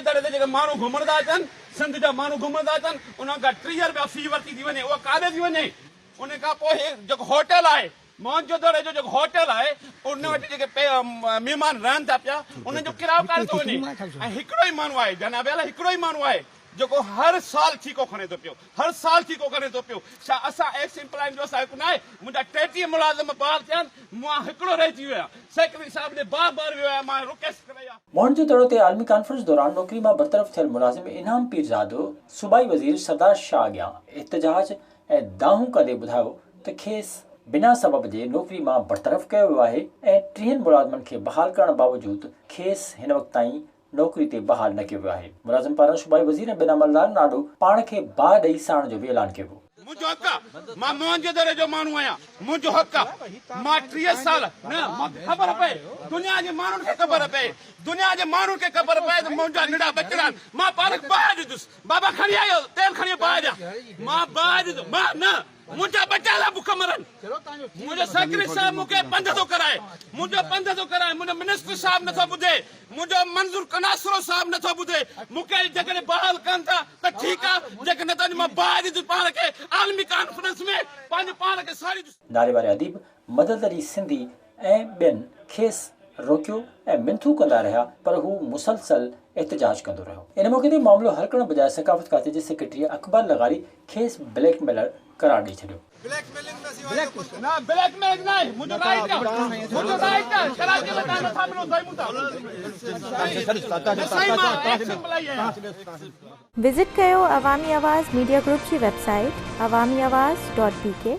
जे दर ते जेके माण्हू घुमण था अचनि सिंध जा माण्हू घुमण था अचनि उन्हनि खां 30 रुपया फी वरिती थी वञे उहा काॾे थी वञे उन खां पोइ जेको होटल आहे मौज दरे जो जेको होटल आहे उन वटि जेके महिमान रहनि था पिया उन्हनि जो किरायो काॾे थो वञे ऐं हिकिड़ो ई माण्हू आहे जनाब अला हिकिड़ो ई माण्हू आहे जेको हर साल ठीको खणे थो पियो हर साल ठीको खणे थो पियो छा असां एक्स एम्प्लॉयन जो असां हिकु न आहे मुंहिंजा 33 मुलाज़िम ॿार थियनि मां हिकिड़ो रहिजी वियो आहियां सेक्रेटरी साहिब ॾे बार बार वियो आहियां मां रिक्वेस्ट करे आहियां मौजूद दौर ते आलमी कॉन्फ्रेंस दौरान नौकरी मां बरतरफ़ थियल मुलाज़िम इनाम पीरज़ादो सूबाई वज़ीर सरदार शाह अॻियां एहतजाज ऐं दाहूं कंदे ॿुधायो त खेसि बिना सबब जे नौकरी मां बरतरफ़ कयो वियो आहे ऐं 30 मुलाज़िमनि खे बहाल करण बावजूदि खेसि हिन वक़्त ताईं नौकरी ते बहाल न कयो वियो आहे मुलाज़िम पारां सूबाई वज़ीर बिना मलदार नाडो पाण खे बाहि ॾेई साण जो बि ऐलान कयो मुंहिंजो हक़ आहे मां मुंहिंजे दरे जो माण्हू आहियां मुंहिंजो हक़ आहे मां 30 साल न मूंखे ख़बर पए दुनिया जे माण्हुनि खे ख़बर पए दुनिया जे माण्हुनि खे ख़बर पए त मुंहिंजा निड़ा बचड़ा मां पाण बाहि ॾिठुसि बाबा खणी आयो तेल खणी बाहि ॾियां मां बाहि ॾिठुसि मां न मुंहिंजा बचा था बुख मरनि मुंहिंजो सेक्रेटरी साहिब मूंखे पंध थो कराए मुंहिंजो मिनिस्टर साहिब नथो ॿुधे मुंहिंजो मंज़ूर कनासरो साहिब नथो ॿुधे मूंखे जेकॾहिं बहाल कनि था त ठीकु आहे जेकॾहिं त मां ॿाहिरि ॾिठुसि पाण खे आलमी कॉन्फ्रेंस में पंहिंजे पाण खे साड़ी नारे वारे अदीब मदद अली सिंधी ऐं ॿियनि खेसि रोकियो ऐं मिनथू कंदा रहिया पर हू मुसलसल एहतजाज कंदो रहियो इन मौक़े ते मामिलो हल करण बजाए सकाफ़त खाते जे सेक्रेटरी अकबर लगारी खेसि ब्लैकमेलर करार ॾेई छॾियो विज़िट कयो अवामी आवाज़ मीडिया ग्रुप जी वेबसाइट awamiawaz.pk